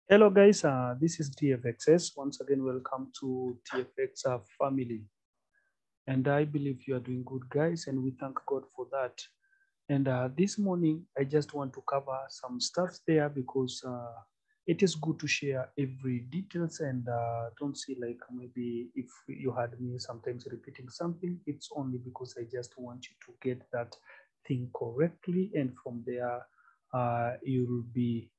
Hello guys, this is TFXS. Once again, welcome to TFX family. And I believe you are doing good guys, and we thank God for that. And this morning, I just want to cover some stuff there because it is good to share every details and don't see like maybe if you had me sometimes repeating something, it's only because I just want you to get that thing correctly. And from there, you'll be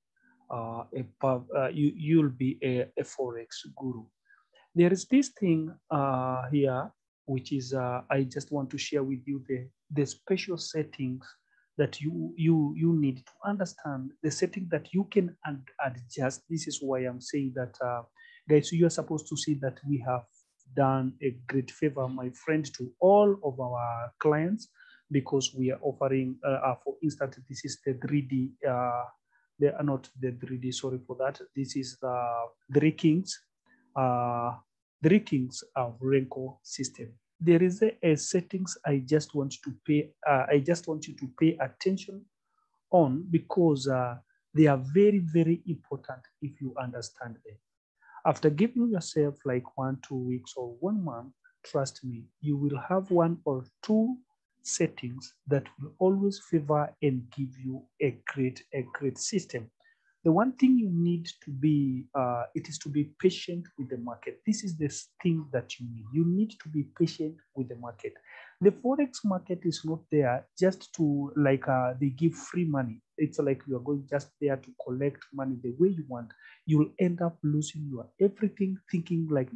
you'll be a forex guru. There is this thing here which is I just want to share with you the special settings that you need to understand, the setting that you can adjust. This is why I'm saying that guys, you are supposed to see that we have done a great favor, my friend, to all of our clients, because we are offering for instance, this is the 3D they are not the 3D, sorry for that. This is the 3Kings, uh, 3Kings of Renko system. There is a settings I just want to pay. I just want you to pay attention on because they are very, very important if you understand them. After giving yourself like 1, 2 weeks, or 1 month, trust me, you will have one or two settings that will always favor and give you a great system. The one thing you need to be, it is to be patient with the market. This is the thing that you need. You need to be patient with the market. The forex market is not there just to like they give free money. It's like you are going just there to collect money the way you want. You'll end up losing your everything, thinking like,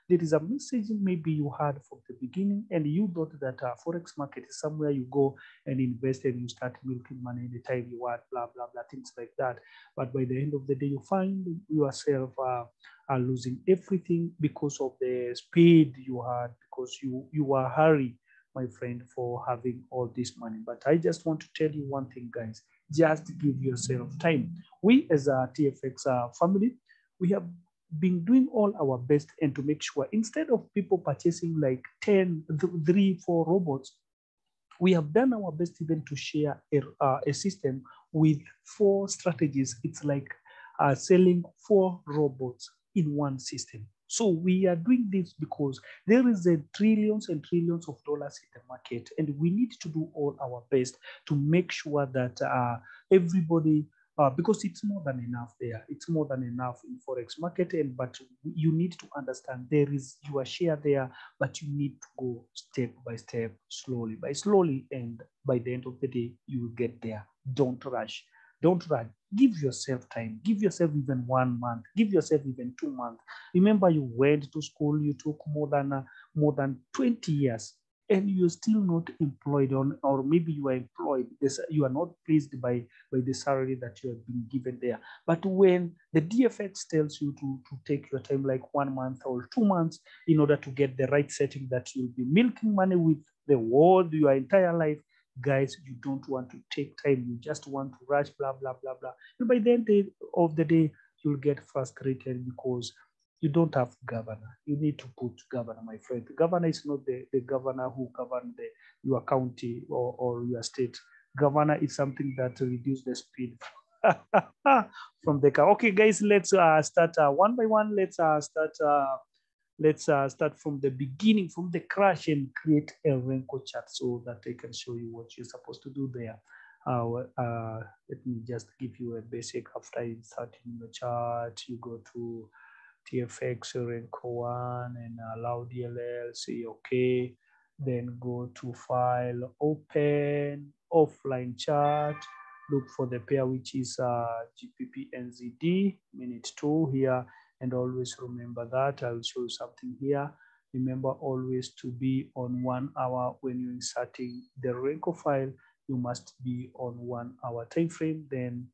there is a message maybe you had from the beginning, and you thought that forex market is somewhere you go and invest and you start milking money anytime you want, blah blah blah, things like that. But by the end of the day, you find yourself are losing everything because of the speed you had, because you were hurry, my friend, for having all this money. But I just want to tell you one thing, guys. Just give yourself time. We as a TFX family, we have been doing all our best and to make sure instead of people purchasing like 10, 3, 4 robots, we have done our best even to share a system with 4 strategies. It's like selling 4 robots in one system. So we are doing this because there is a trillions and trillions of dollars in the market, and we need to do all our best to make sure that everybody, because it's more than enough there. It's more than enough in forex market, and but you need to understand there is your share there, but you need to go step by step, slowly by slowly, and by the end of the day, you will get there. Don't rush. Don't rush. Give yourself time. Give yourself even 1 month. Give yourself even 2 months. Remember, you went to school. You took more than 20 years, and you're still not employed on, or maybe you are employed. This, you are not pleased by the salary that you have been given there. But when the DFX tells you to take your time, like 1 month or 2 months, in order to get the right setting that you'll be milking money with the world your entire life, guys, you don't want to take time. You just want to rush, blah blah blah blah. And by the end of the day, you'll get frustrated because you don't have governor. You need to put governor, my friend. The governor is not the governor who govern your county or your state. Governor is something that reduce the speed from the car. Okay, guys, let's start one by one. Let's start from the beginning, from the crash, and create a Renko chart so that I can show you what you're supposed to do there. Let me just give you a basic. After inserting your chart, you go to TFX Renko 1 and allow DLL, say okay. Then go to file, open, offline chart, look for the pair which is GPP NZD, minute 2 here. And always remember that I will show you something here. Remember always to be on 1 hour when you're inserting the Renko file. You must be on 1 hour time frame. Then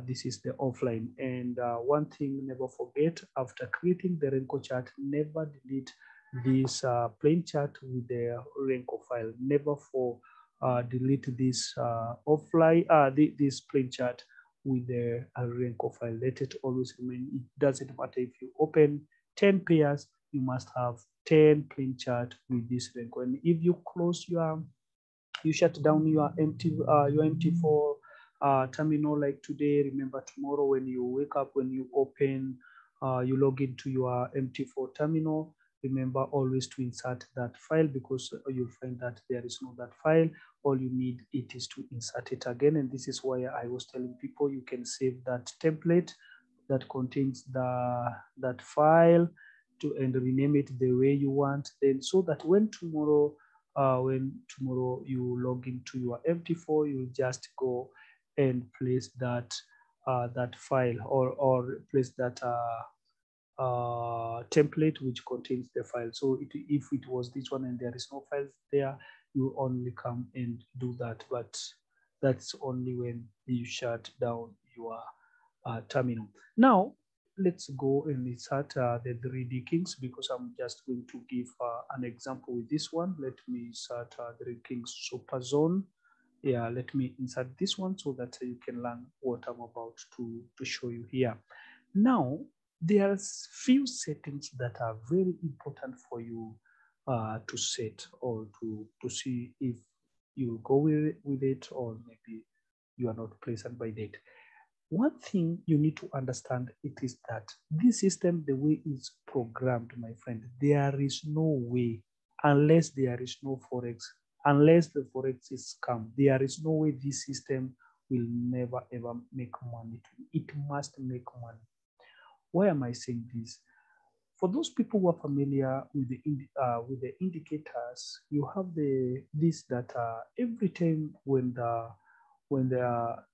this is the offline. And one thing, never forget, after creating the Renko chart, never delete this plain chart with the Renko file. Never delete this offline, this plain chart with the Renko file. Let it always remain. It doesn't matter if you open 10 pairs, you must have 10 plain chart with this Renko. And if you close you shut down your MT4 terminal like today. Remember tomorrow when you wake up, when you open, you log into your MT4 terminal. Remember always to insert that file, because you'll find that there is no that file. All you need it is to insert it again. And this is why I was telling people you can save that template that contains that file and rename it the way you want. Then so that when tomorrow you log into your MT4, you just go and place that that file or place that template which contains the file. So if it was this one and there is no files there, you only come and do that. But that's only when you shut down your terminal. Now let's go and insert the 3Kings, because I'm just going to give an example with this one. Let me insert 3Kings Super Zone. Yeah, let me insert this one so that you can learn what I'm about to show you here. Now, there's few settings that are very important for you to set, or to see if you go with it, or maybe you are not pleasant by it. One thing you need to understand, it is that this system, the way it's programmed, my friend, there is no way, unless there is no Forex, unless the Forex is scam, there is no way this system will never ever make money. It must make money. Why am I saying this? For those people who are familiar with the indicators, you have this that every time when there are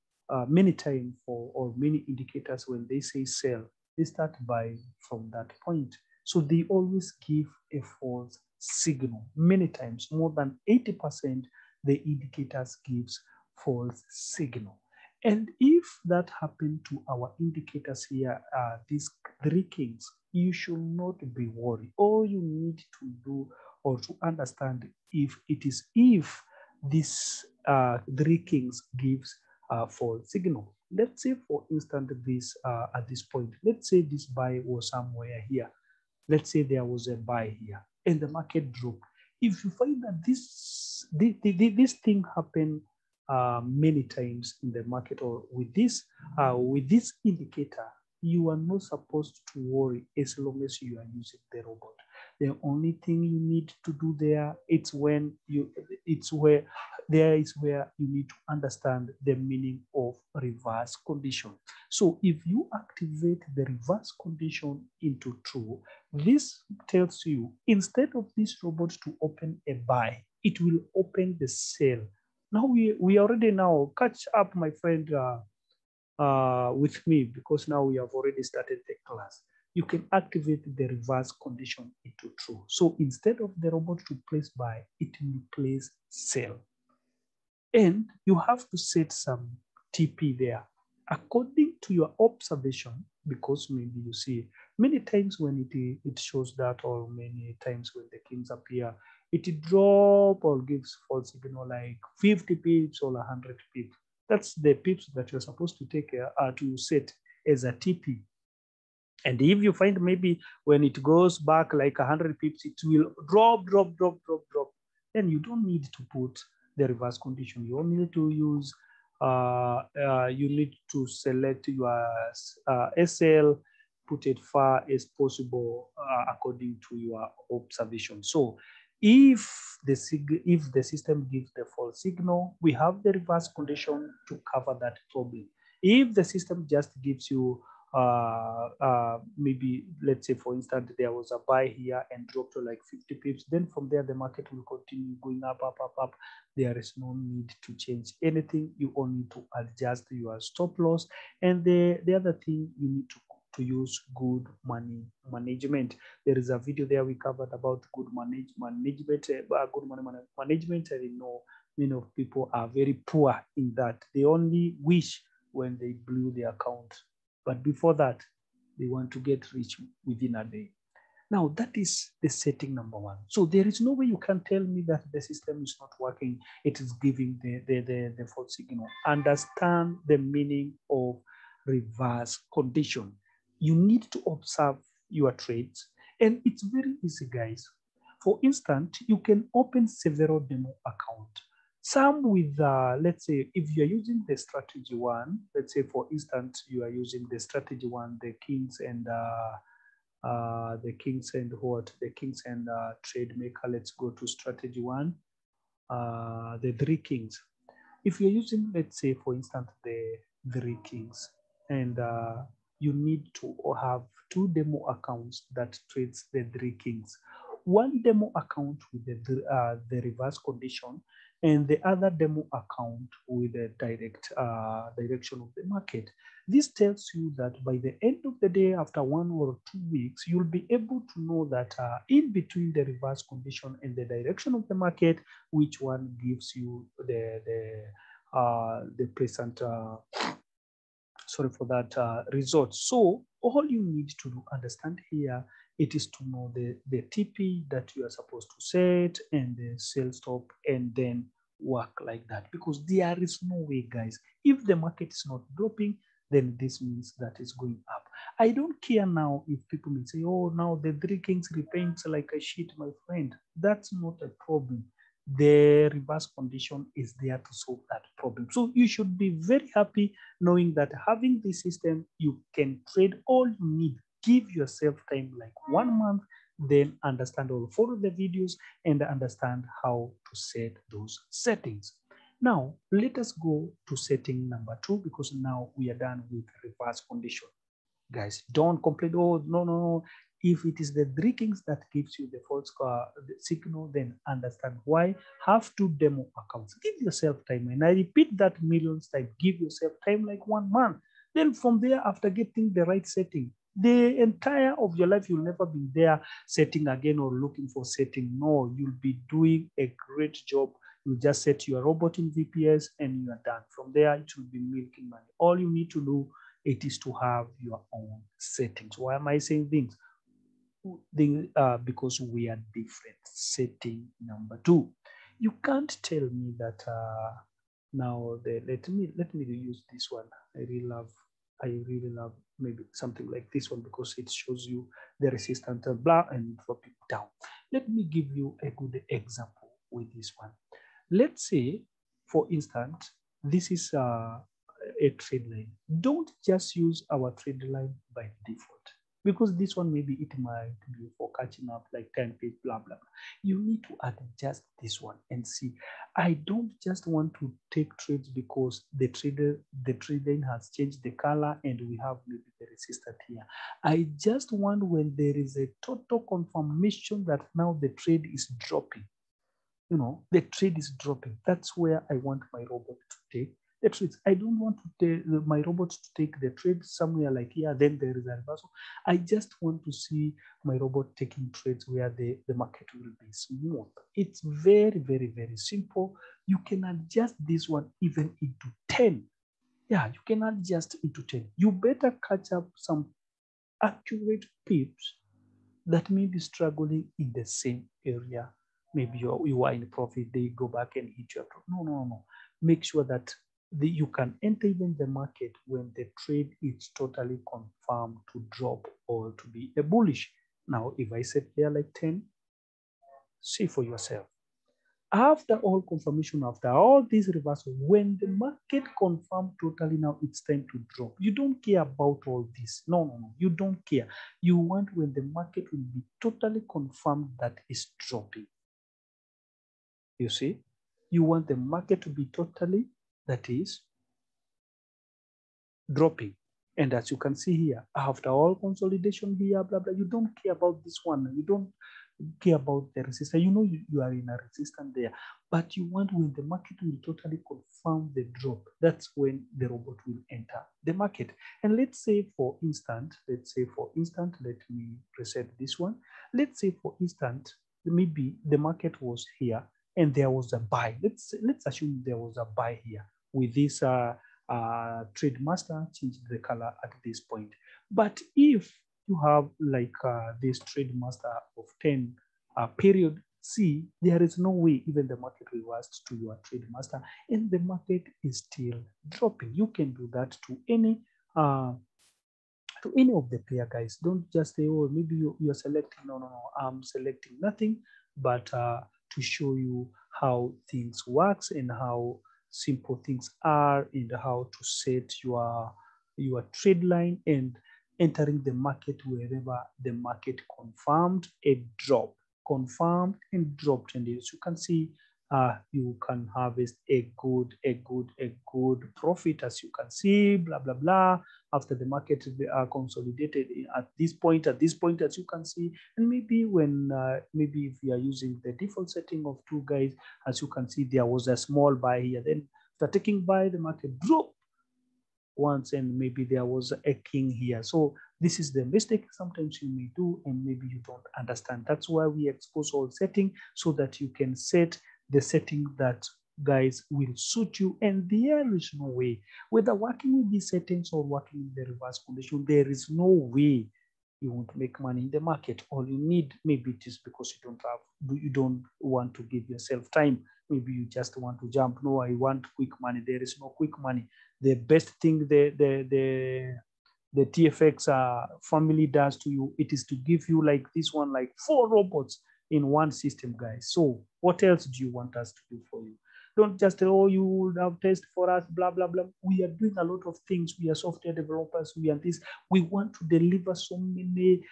many times or many indicators, when they say sell, they start buying from that point. So they always give a false signal. Many times, more than 80%, the indicators gives false signal. And if that happened to our indicators here, these 3Kings, you should not be worried. All you need to do or to understand if this 3Kings gives false signal. Let's say, for instance, this at this point, let's say this buy was somewhere here. Let's say there was a buy here and the market dropped. If you find that this thing happened many times in the market, or with this indicator, you are not supposed to worry as long as you are using the robot. The only thing you need to do there, it's where you need to understand the meaning of reverse condition. So if you activate the reverse condition into true, this tells you, instead of this robot to open a buy, it will open the sell. Now we already now catch up, my friend, with me, because now we have already started the class. You can activate the reverse condition into true. So instead of the robot to place buy, it will place sell. And you have to set some TP there according to your observation, because maybe you see many times when it shows that, or many times when the kings appear, it drop or gives false signal like 50 pips or 100 pips. That's the pips that you're supposed to take to set as a TP. And if you find maybe when it goes back like 100 pips, it will drop, then you don't need to put the reverse condition. You only need to use, you need to select your SL, put it far as possible according to your observation. So if the system gives the false signal, we have the reverse condition to cover that problem. If the system just gives you maybe, let's say, for instance, there was a buy here and dropped to like 50 pips, then from there the market will continue going up. There is no need to change anything. You only need to adjust your stop loss. And the other thing, you need to use good money management. There is a video there we covered about good management, good money management. And you know, many of people are very poor in that. They only wish when they blew their account, but before that, they want to get rich within a day. Now, that is the setting number one. So there is no way you can tell me that the system is not working. It is giving the false signal. Understand the meaning of reverse condition. You need to observe your trades. And it's very easy, guys. For instance, you can open several demo accounts. Some with, let's say, if you're using the strategy one, let's say, for instance, you are using the strategy one, the kings and the kings and trade maker. Let's go to strategy one, the 3 Kings. If you're using, let's say, for instance, the 3 Kings, and you need to have 2 demo accounts that trades the 3 Kings. One demo account with the reverse condition, and the other demo account with the direct direction of the market. This tells you that by the end of the day, after 1 or 2 weeks, you'll be able to know that in between the reverse condition and the direction of the market, which one gives you the present sorry for that result. So all you need to understand here, it is to know the TP that you are supposed to set and the sell stop, and then work like that, because there is no way, guys, if the market is not dropping, then this means that it's going up. I don't care now if people may say, oh, now the 3 Kings repaints like a shit, my friend. That's not a problem. The reverse condition is there to solve that problem. So you should be very happy knowing that having this system, you can trade all you need. Give yourself time like 1 month, then understand or follow the videos and understand how to set those settings. Now, let us go to setting number 2, because now we are done with reverse condition. Guys, don't complain, oh, no. If it is the 3 Kings that gives you the false signal, then understand why. Have 2 demo accounts. Give yourself time. And I repeat that millions times. Give yourself time like 1 month. Then from there, after getting the right setting, the entire of your life, you'll never be there setting again or looking for setting. No, you'll be doing a great job. You just set your robot in VPS and you are done. From there, it will be milking money. All you need to do, it is to have your own settings. Why am I saying things? Because we are different. Setting number 2. You can't tell me that now let me use this one. I really love maybe something like this one, because it shows you the resistance of blah and drop it down. Let me give you a good example with this one. Let's say, for instance, this is a trade line. Don't just use our trade line by default, because this one, maybe it might be for catching up like 10 feet, blah, blah, blah. You need to adjust this one and see. I don't just want to take trades because the trade line has changed the color and we have maybe the resistance here. I just want when there is a total confirmation that now the trade is dropping. The trade is dropping. That's where I want my robot to take the trades. I don't want to take my robot to take the trade somewhere like here, then there is a reversal. I just want to see my robot taking trades where the market will be smooth. It's very, very, very simple. You can adjust this one even into 10. Yeah, you can adjust into 10. You better catch up some accurate pips that may be struggling in the same area. Maybe you are in profit, they go back and hit your profit. No. Make sure that you can enter even the market when the trade is totally confirmed to drop or to be a bullish. Now, if I set here like 10, see for yourself. After all confirmation, after all this reversal, when the market confirmed totally, now it's time to drop. You don't care about all this. No. You don't care. You want when the market will be totally confirmed that it's dropping. You see? You want the market to be totally, that is, dropping. And as you can see here, after all consolidation here, blah, blah, you don't care about this one. You don't care about the resistance. You are in a resistance there, but you want when the market will totally confirm the drop. That's when the robot will enter the market. And let's say for instance, let me reset this one. Let's say for instance, maybe the market was here and there was a buy. Let's assume there was a buy here with this trade master changed the color at this point. But if you have like this trade master of 10 period C, there is no way even the market reversed to your trade master and the market is still dropping. You can do that to any of the pair, guys. Don't just say, oh, maybe you're selecting. No. I'm selecting nothing but to show you how things works and how simple things are, and how to set your trade line and entering the market wherever the market confirmed a drop, confirmed and dropped. And as you can see, you can harvest a good profit, as you can see, blah blah blah. After the market consolidated at this point, as you can see. And maybe when maybe if you are using the default setting of 2 guys, as you can see, there was a small buy here. Then after taking buy, the market dropped once, and maybe there was a king here. So this is the mistake sometimes you may do, and maybe you don't understand. That's why we expose all setting, so that you can set the setting that guys will suit you. And there is no way, whether working with these settings or working in the reverse condition, there is no way you won't make money in the market. All you need, maybe it is because you don't want to give yourself time. Maybe you just want to jump. No, I want quick money. There is no quick money. The best thing the TFX family does to you, it is to give you like this one, like 4 robots in one system, guys. So what else do you want us to do for you? Don't just, oh, you would have test for us, blah, blah, blah. We are doing a lot of things. We are software developers. We are this. We want to deliver so many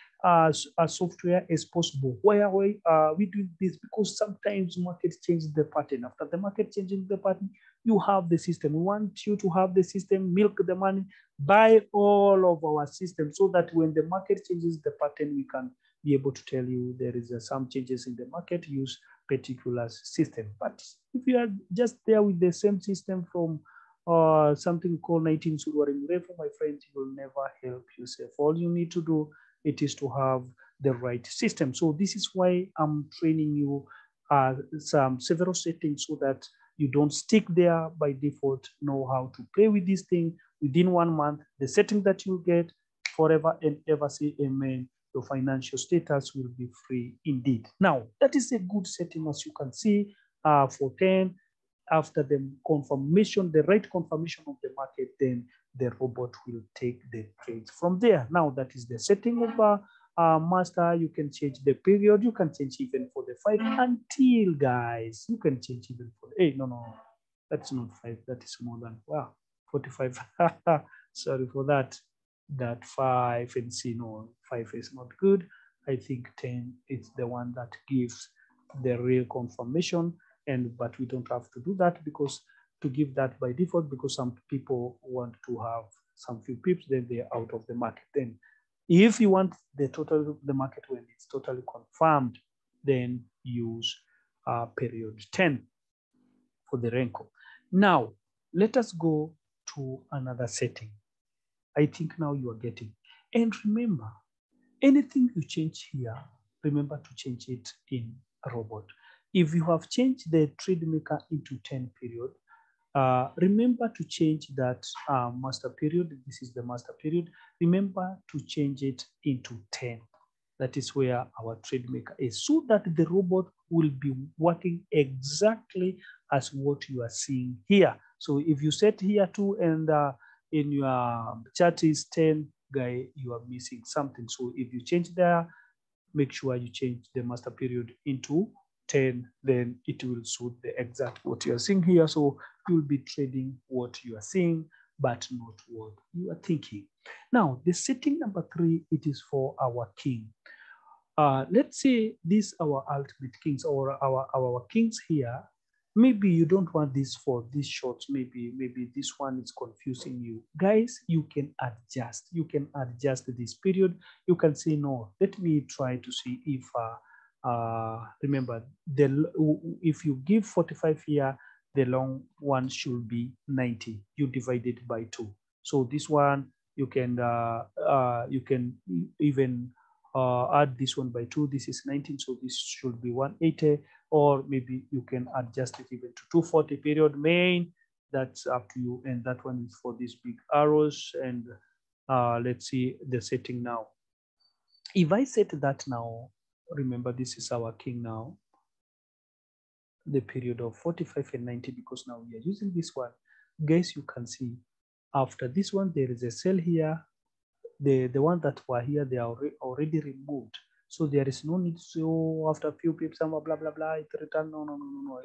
software as possible. Why are we doing this? Because sometimes market changes the pattern. After the market changing the pattern, you have the system. We want you to have the system, milk the money, buy all of our system, so that when the market changes the pattern, we can be able to tell you there is some changes in the market, use particular system. But if you are just there with the same system from something called 19 Suruaring Refu, my friend, you will never help yourself. All you need to do, it is to have the right system. So this is why I'm training you several settings, so that you don't stick there by default. Know how to play with this thing within 1 month. The setting that you get forever and ever, say amen. Your financial status will be free indeed. Now, that is a good setting, as you can see, for 10. After the confirmation, the right confirmation of the market, then the robot will take the trades from there. Now, that is the setting of master. You can change the period. You can change even for the 5 until, guys. You can change even for the 8. No, that's not 5. That is more than 45. Sorry for that. That 5 and see, no, 5 is not good. I think 10 is the one that gives the real confirmation. But we don't have to do that, because to give that by default, because some people want to have some few pips, then they're out of the market. Then if you want the market when it's totally confirmed, then use period 10 for the Renko. Now let us go to another setting. I think now you are getting. And remember, anything you change here, remember to change it in a robot. If you have changed the trade maker into 10 period, remember to change that master period. This is the master period. Remember to change it into 10. That is where our trade maker is, so that the robot will be working exactly as what you are seeing here. So if you set here 2 and in your chart is 10, guy, you are missing something. So if you change there, make sure you change the master period into 10, then it will suit the exact what you are seeing here. So you'll be trading what you are seeing, but not what you are thinking. Now, the setting number 3, it is for our king. Let's say this our ultimate kings, or our kings here. Maybe you don't want this for these shorts. Maybe this one is confusing you. Guys, you can adjust. You can adjust this period. You can say, no, let me try to see if, remember, if you give 45 here, the long one should be 90. You divide it by 2. So this one, you can even add this one by 2. This is 19, so this should be 180. Or maybe you can adjust it even to 240 period main. That's up to you. And that one is for these big arrows. And let's see the setting now. If I set that now, remember this is our king now, the period of 45 and 90, because now we are using this one. Guys, you can see after this one, there is a cell here. The one that were here, they are already removed. So there is no need to, after a few pips, blah, blah, blah, it return. No.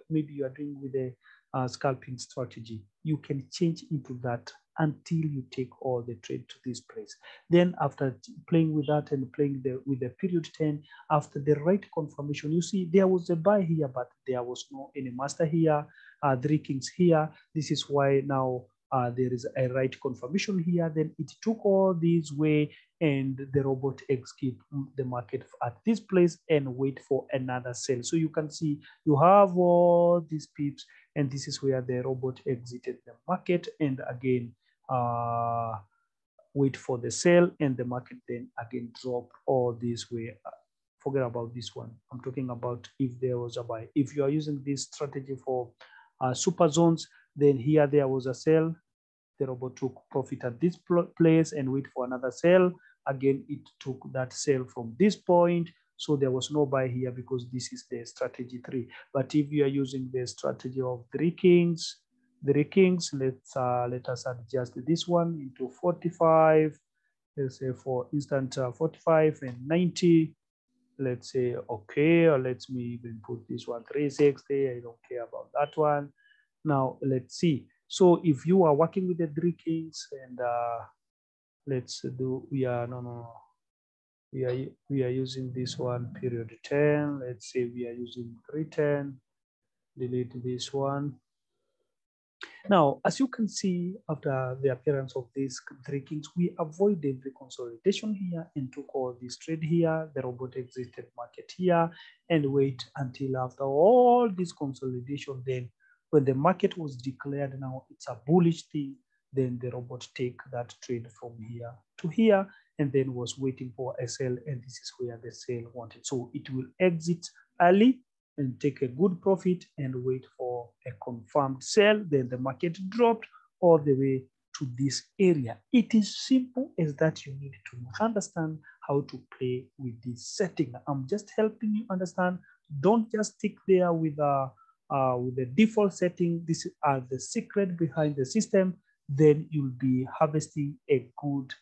Maybe you are doing with a scalping strategy. You can change into that until you take all the trade to this place. Then after playing with that and playing with the period 10, after the right confirmation, you see there was a buy here, but there was no any master here, 3Kings here. This is why now there is a right confirmation here. Then it took all this way and the robot execute the market at this place and wait for another sell. So you can see you have all these pips, and this is where the robot exited the market and again wait for the sell, and the market then again drop all this way. Forget about this one. I'm talking about if there was a buy. If you are using this strategy for super zones, then here there was a sell. The robot took profit at this place and wait for another sell. Again, it took that sell from this point. So there was no buy here because this is the strategy 3. But if you are using the strategy of 3Kings, let us adjust this one into 45. Let's say for instant 45 and 90. Let's say okay, or let me even put this one 360. I don't care about that one. Now let's see. So if you are working with the 3Kings and let's do, we are using this one period 10. Let's say we are using 310. Delete this one. Now, as you can see, after the appearance of these 3Kings, we avoided the consolidation here and took all this trade here. The robot exited market here and wait until after all this consolidation. Then when the market was declared now it's a bullish thing, then the robot take that trade from here to here and then was waiting for a sell, and this is where the sell wanted. So it will exit early and take a good profit and wait for a confirmed sell. Then the market dropped all the way to this area. It is simple as that. You need to understand how to play with this setting. I'm just helping you understand. Don't just stick there with the default setting. These are the secret behind the system. Then you'll be harvesting a good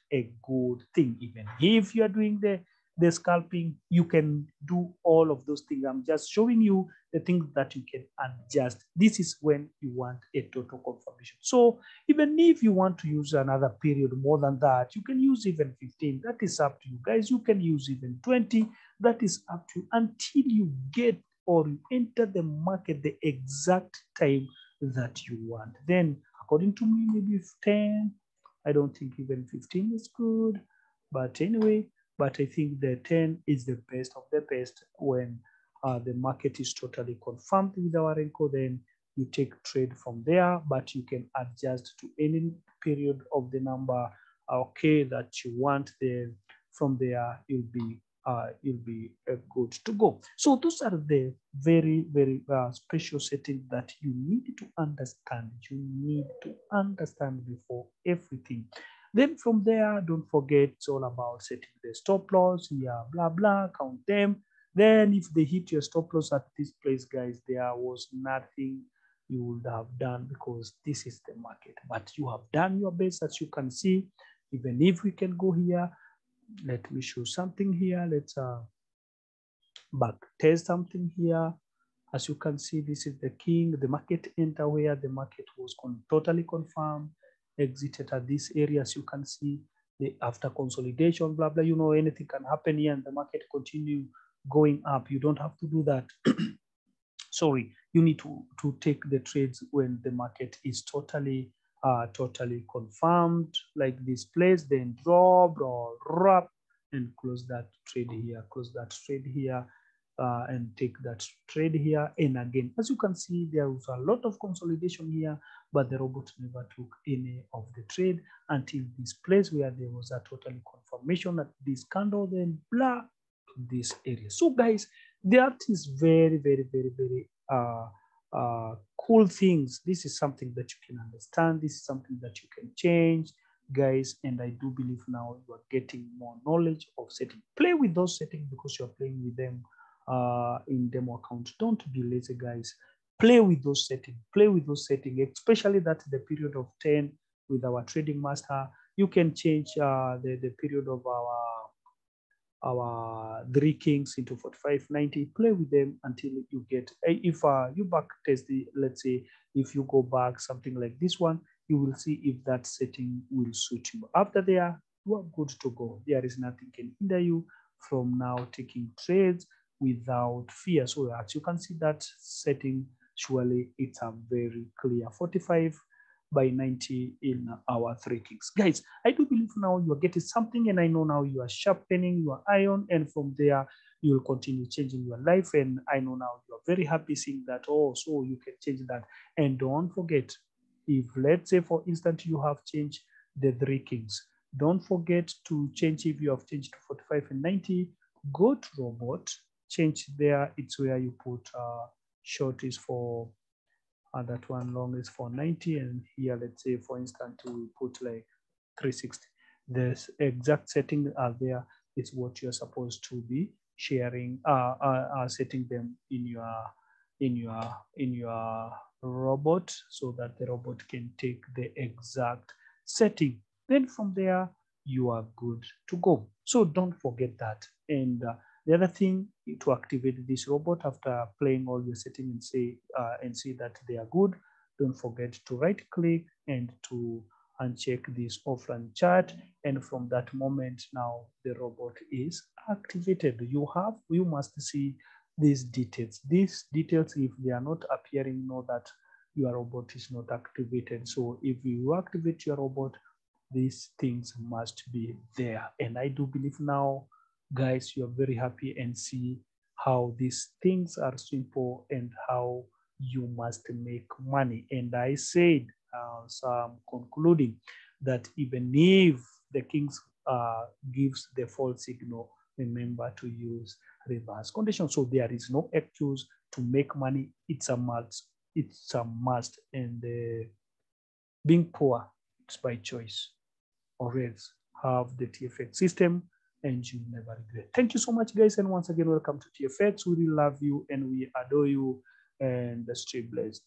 thing. Even if you are doing the scalping, you can do all of those things. I'm just showing you the things that you can adjust. This is when you want a total confirmation. So even if you want to use another period more than that, you can use even 15. That is up to you guys. You can use even 20. That is up to you until you get or you enter the market the exact time that you want. Then according to me, maybe 10. I don't think even 15 is good. But anyway, but I think the 10 is the best of the best when the market is totally confirmed with our Renko. Then you take trade from there, but you can adjust to any period of the number, okay, that you want. Then from there you'll be good to go. So those are the very special settings that you need to understand. You need to understand before everything. Then from there, don't forget, it's all about setting the stop loss. Yeah, blah, blah, count them. Then if they hit your stop loss at this place, guys, there was nothing you would have done because this is the market. But you have done your best, as you can see. Even if we can go here, let me show something here. Let's back test something here. As you can see, this is the king. The market enter where the market was totally confirmed, exited at this area. As you can see, after consolidation, blah blah, you know, anything can happen here and the market continue going up. You don't have to do that. Sorry, you need to take the trades when the market is totally confirmed, like this place, then drop or wrap and close that trade here, and take that trade here. And again, as you can see, there was a lot of consolidation here, but the robot never took any of the trade until this place where there was a totally confirmation at this candle, then blah, this area. So guys, that is very cool things. This is something that you can understand. This is something that you can change, guys. And I do believe now you are getting more knowledge of setting. Play with those settings because you're playing with them in demo account. Don't be lazy, guys. Play with those settings. Play with those settings, especially that the period of 10 with our trading master. You can change the period of our our 3Kings into 4590. Play with them until you get, if you back test the, let's say, if you go back something like this one, you will see if that setting will suit you. After there, you are good to go. There is nothing can hinder you from now taking trades without fear. So as you can see that setting, surely it's a very clear 45 by 90 in our 3Kings. Guys, I do believe now you are getting something, and I know now you are sharpening your iron, and from there you will continue changing your life. And I know now you are very happy seeing that. Oh, so you can change that. And don't forget, if let's say for instance you have changed the 3Kings, don't forget to change. If you have changed to 45 and 90, go to robot, change there. It's where you put short is for that one, long is for 90, and here let's say for instance we put like 360. The exact setting are there. It's what you're supposed to be sharing, setting them in your robot, so that the robot can take the exact setting. Then from there you are good to go. So don't forget that. And the other thing, to activate this robot after playing all your settings and see that they are good, don't forget to right click and to uncheck this offline chat. And from that moment, now the robot is activated. You must see these details. These details, if they are not appearing, know that your robot is not activated. So if you activate your robot, these things must be there. And I do believe now, guys, you're very happy and see how these things are simple and how you must make money. And I said, so I'm concluding that even if the Kings gives the false signal, remember to use reverse condition. So there is no excuse to make money. It's a must. It's a must. And being poor, it's by choice. Or else have the TFX system and you never regret. Thank you so much, guys. And once again, welcome to TFX. We really love you and we adore you, and stay blessed.